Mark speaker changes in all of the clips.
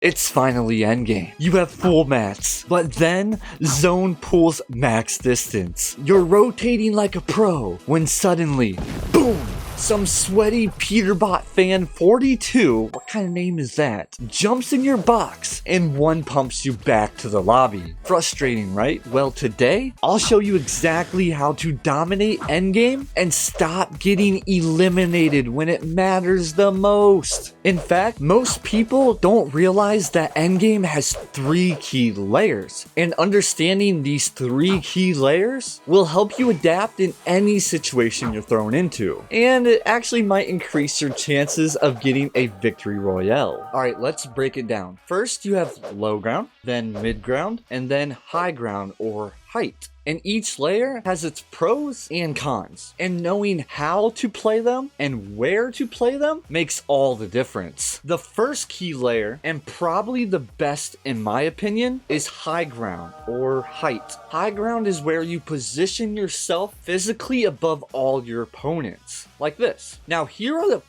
Speaker 1: It's finally endgame. You have full mats, but then zone pulls max distance. You're rotating like a pro when suddenly, boom! Some sweaty Peterbot fan 42, what kind of name is that, jumps in your box and one pumps you back to the lobby. Frustrating, right? Well, today, I'll show you exactly how to dominate endgame and stop getting eliminated when it matters the most. In fact, most people don't realize that endgame has 3 key layers, and understanding these 3 key layers will help you adapt in any situation you're thrown into. And it actually might increase your chances of getting a victory royale. Alright, let's break it down. First, you have low ground, then mid ground, and then high ground or height. And each layer has its pros and cons. And knowing how to play them and where to play them makes all the difference. The first key layer, and probably the best in my opinion, is high ground or height. High ground is where you position yourself physically above all your opponents. Like this. Now here are the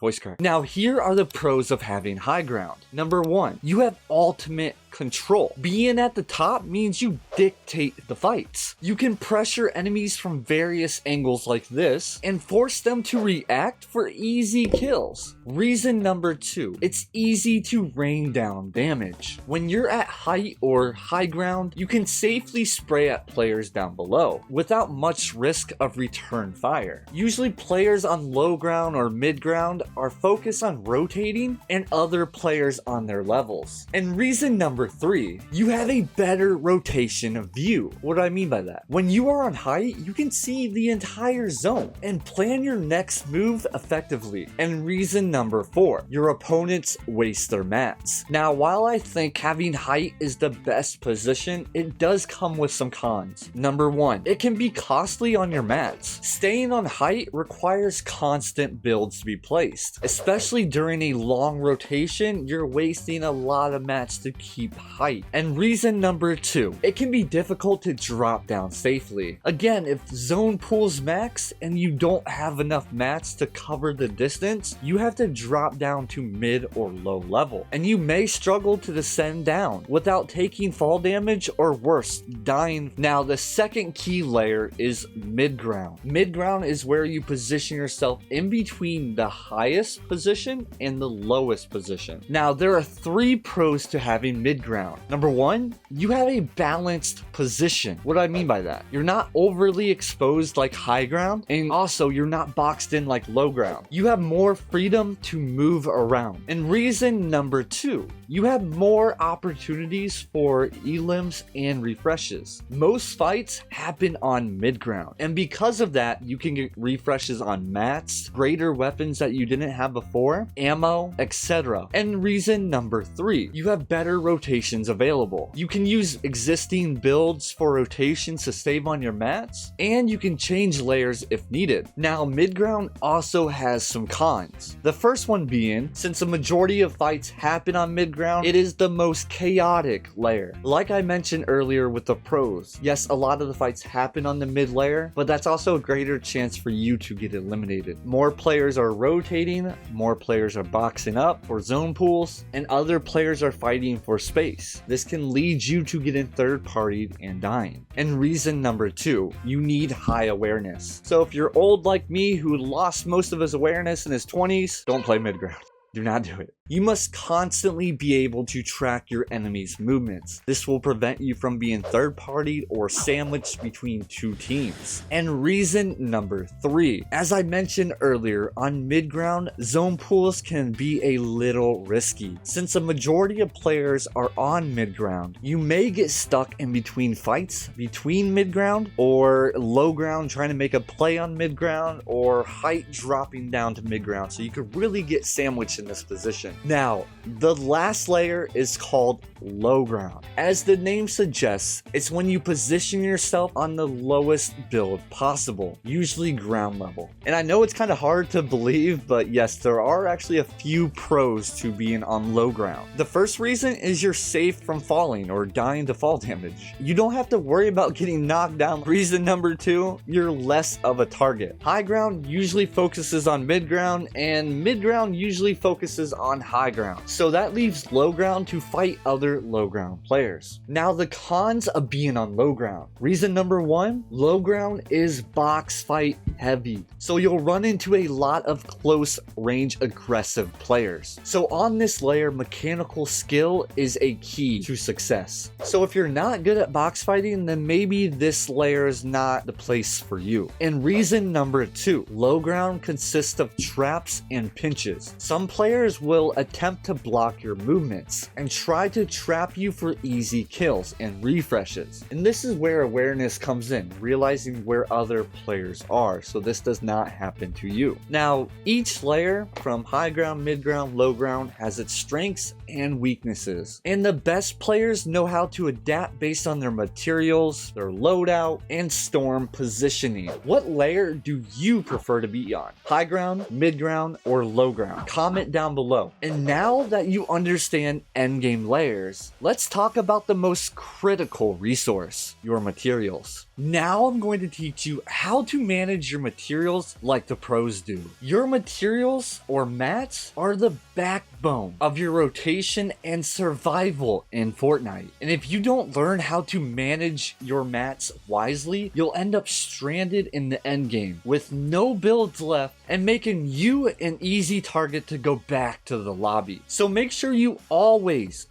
Speaker 1: voice crack. Now here are the pros of having high ground. Number 1, you have ultimate control. Being at the top means you dictate the fights. You can pressure enemies from various angles like this and force them to react for easy kills. Reason number 2, it's easy to rain down damage. When you're at height or high ground, you can safely spray at players down below without much risk of return fire. Usually players on low ground or mid ground are focused on rotating and other players on their levels. And reason number 3, you have a better rotation of view. What do I mean by that? When you are on height, you can see the entire zone and plan your next move effectively. And reason number 4, your opponents waste their mats. Now, while I think having height is the best position, it does come with some cons. Number 1, it can be costly on your mats. Staying on height requires constant builds to be placed. Especially during a long rotation, you're wasting a lot of mats to keep height. And reason number 2, it can be difficult to drop down safely. Again, if zone pulls max and you don't have enough mats to cover the distance, you have to drop down to mid or low level. And you may struggle to descend down without taking fall damage or worse, dying. Now, the second key layer is mid ground. Mid ground is where you position yourself in between the highest position and the lowest position. Now, there are 3 pros to having mid ground. Number 1, you have a balanced position. What do I mean by that? You're not overly exposed like high ground, and also you're not boxed in like low ground. You have more freedom to move around. And reason number 2, you have more opportunities for elims and refreshes. Most fights happen on mid ground, and because of that, you can get refreshes on mats, greater weapons that you didn't have before, ammo, etc. And reason number 3, you have better rotations available. You can use existing builds for rotations to save on your mats, and you can change layers if needed. Now, mid ground also has some cons. The first one being, since a majority of fights happen on mid ground, it is the most chaotic layer. Like I mentioned earlier with the pros, yes, a lot of the fights happen on the mid layer, but that's also a greater chance for you to get eliminated. More players are rotating, more players are boxing up for zone pools, and other players are fighting for space. This can lead you to getting third-partied and dying. And reason number 2, you need high awareness. So if you're old like me who lost most of his awareness in his 20s, don't play mid ground. Do not do it. You must constantly be able to track your enemy's movements. This will prevent you from being third-partied or sandwiched between 2 teams. And reason number 3, as I mentioned earlier, on mid-ground, zone pools can be a little risky. Since a majority of players are on mid-ground, you may get stuck in between fights between mid-ground or low ground trying to make a play on mid-ground, or height dropping down to mid-ground, so you could really get sandwiched in this position. Now, the last layer is called low ground. As the name suggests, it's when you position yourself on the lowest build possible, usually ground level. And I know it's kind of hard to believe, but yes, there are actually a few pros to being on low ground. The first reason is you're safe from falling or dying to fall damage. You don't have to worry about getting knocked down. Reason number 2, you're less of a target. High ground usually focuses on mid ground, and mid ground usually focuses on high ground. So that leaves low ground to fight other low ground players. Now the cons of being on low ground. Reason number one, low ground is box fight heavy. So you'll run into a lot of close range aggressive players. So on this layer, mechanical skill is a key to success. So if you're not good at box fighting, then maybe this layer is not the place for you. And reason number two, low ground consists of traps and pinches. Some players will attempt to block your movements and try to trap you for easy kills and refreshes. And this is where awareness comes in, realizing where other players are, so this does not happen to you. Now, each layer from high ground, mid ground, low ground has its strengths and weaknesses. And the best players know how to adapt based on their materials, their loadout, and storm positioning. What layer do you prefer to be on? High ground, mid ground, or low ground? Comment down below. And now that you understand endgame layers, let's talk about the most critical resource, your materials. Now I'm going to teach you how to manage your materials like the pros do. Your materials or mats are the backbone of your rotation and survival in Fortnite. And if you don't learn how to manage your mats wisely, you'll end up stranded in the endgame with no builds left and making you an easy target to go back to the lobby. So make sure you always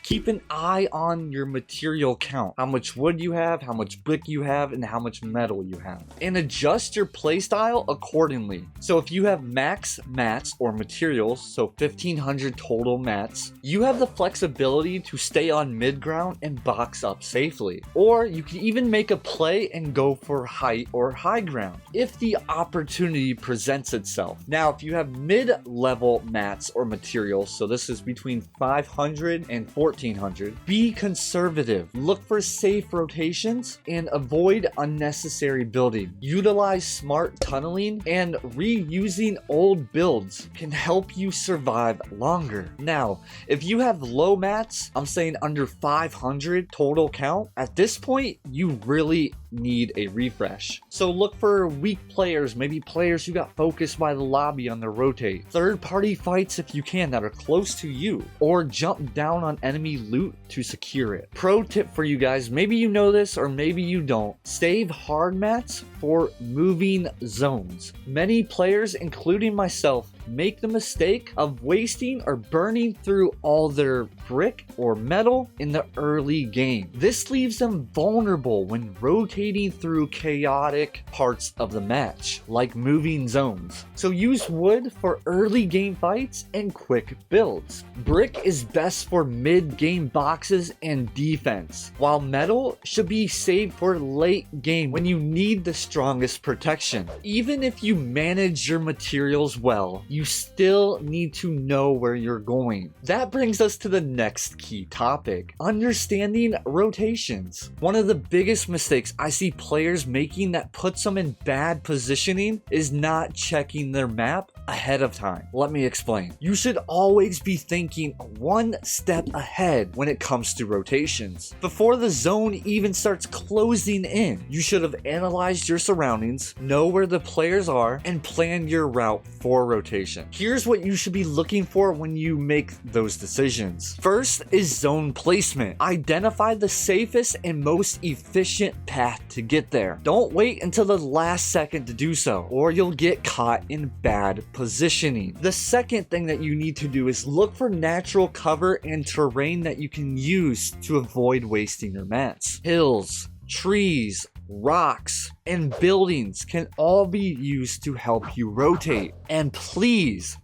Speaker 1: keep an eye on your material count. How much wood you have, how much brick you have, and how much metal you have. And adjust your playstyle accordingly. So if you have max mats or materials, so 1500 total mats, you have the flexibility to stay on mid ground and box up safely. Or you can even make a play and go for height or high ground if the opportunity presents itself. Now, if you have mid-level mats or materials, so this is between 500 and 1400, be conservative. Look for safe rotations and avoid unnecessary building. Utilize smart tunneling, and reusing old builds can help you survive longer. Now, if you have low mats, I'm saying under 500 total count, at this point, you really need a refresh. So look for weak players, maybe players who got focused by the lobby on their rotate. Third-party fights if you can that are close to you, or jump down on enemy loot to secure it. Pro tip for you guys, maybe you know this or maybe you don't, save hard mats for moving zones. Many players, including myself, make the mistake of wasting or burning through all their brick or metal in the early game. This leaves them vulnerable when rotating through chaotic parts of the match, like moving zones. So use wood for early game fights and quick builds. Brick is best for mid-game boxes and defense, while metal should be saved for late game when you need the strongest protection. Even if you manage your materials well, you still need to know where you're going. That brings us to the next key topic, understanding rotations. One of the biggest mistakes I see players making that puts them in bad positioning is not checking their map ahead of time. Let me explain. You should always be thinking one step ahead when it comes to rotations. Before the zone even starts closing in, you should have analyzed your surroundings, know where the players are, and plan your route for rotation. Here's what you should be looking for when you make those decisions. First is zone placement. Identify the safest and most efficient path to get there. Don't wait until the last second to do so, or you'll get caught in bad positioning. The second thing that you need to do is look for natural cover and terrain that you can use to avoid wasting your mats. Hills, trees, rocks, and buildings can all be used to help you rotate. And please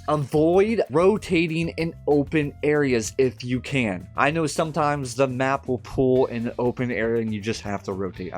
Speaker 1: avoid rotating in open areas if you can. I know sometimes the map will pull in an open area and you just have to rotate.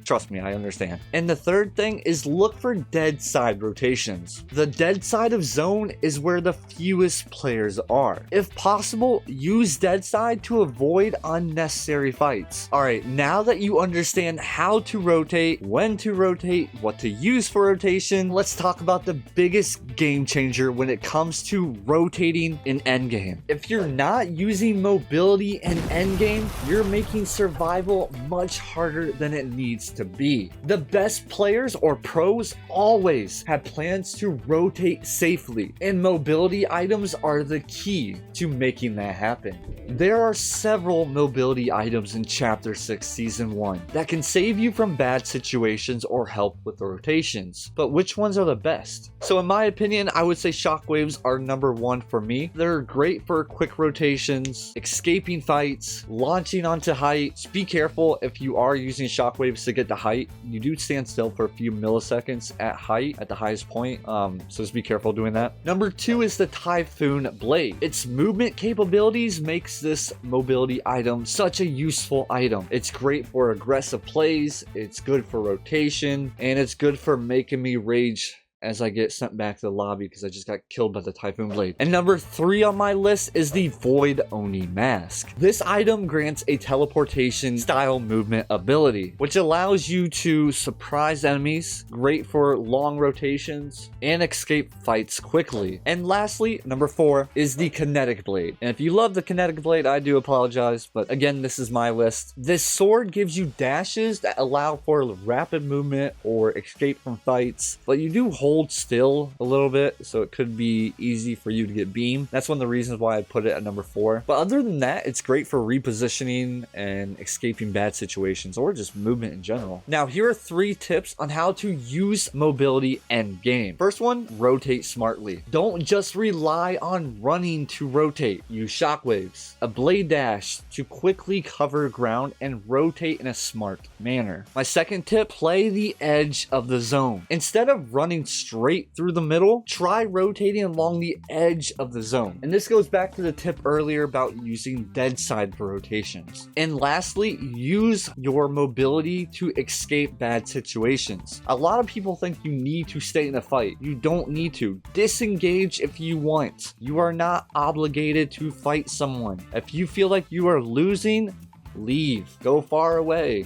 Speaker 1: Trust me, I understand. And the third thing is look for dead side rotations. The dead side of zone is where the fewest players are. If possible, use dead side to avoid unnecessary fights. Alright, now that you understand how to rotate, when to rotate, what to use for rotation, let's talk about the biggest game changer when it comes to rotating in endgame. If you're not using mobility in endgame, you're making survival much harder than it needs to be. The best players or pros always have plans to rotate safely, and mobility items are the key to making that happen. There are several mobility items in Chapter 6 Season 1 that can save you from bad situations or help with the rotations, but which ones are the best? So in my opinion, I would say Shockwaves are number 1 for me. They're great for quick rotations, escaping fights, launching onto height. Just be careful if you are using Shockwaves to get to height. You do stand still for a few milliseconds at height, at the highest point, so just be careful doing that. Number 2 is the Typhoon Blade. Its movement capabilities makes this mobility item such a useful item. It's great for aggressive plays, it's good for rotation, and it's good for making me rage as I get sent back to the lobby because I just got killed by the Typhoon Blade. And number 3 on my list is the Void Oni Mask. This item grants a teleportation style movement ability, which allows you to surprise enemies, great for long rotations, and escape fights quickly. And lastly, number 4 is the Kinetic Blade. And if you love the Kinetic Blade, I do apologize, but again, this is my list. This sword gives you dashes that allow for rapid movement or escape from fights, but you do hold still a little bit, so it could be easy for you to get beamed. That's one of the reasons why I put it at number 4. But other than that, it's great for repositioning and escaping bad situations, or just movement in general. Now, here are 3 tips on how to use mobility end game. First one, rotate smartly. Don't just rely on running to rotate. Use Shockwaves, a blade dash to quickly cover ground and rotate in a smart manner. My second tip, play the edge of the zone. Instead of running straight through the middle, try rotating along the edge of the zone. And this goes back to the tip earlier about using dead side for rotations. And lastly, use your mobility to escape bad situations. A lot of people think you need to stay in a fight. You don't need to. Disengage if you want. You are not obligated to fight someone. If you feel like you are losing, leave. Go far away.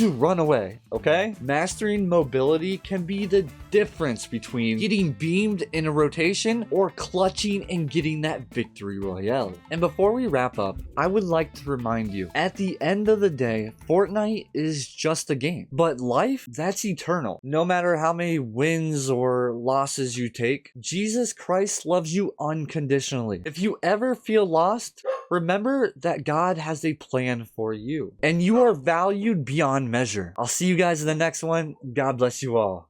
Speaker 1: Run away. Okay? Mastering mobility can be the difference between getting beamed in a rotation or clutching and getting that victory royale. And before we wrap up, I would like to remind you, at the end of the day, Fortnite is just a game. But life, that's eternal. No matter how many wins or losses you take, Jesus Christ loves you unconditionally. If you ever feel lost, remember that God has a plan for you, and you are valued beyond measure. I'll see you guys in the next one. God bless you all.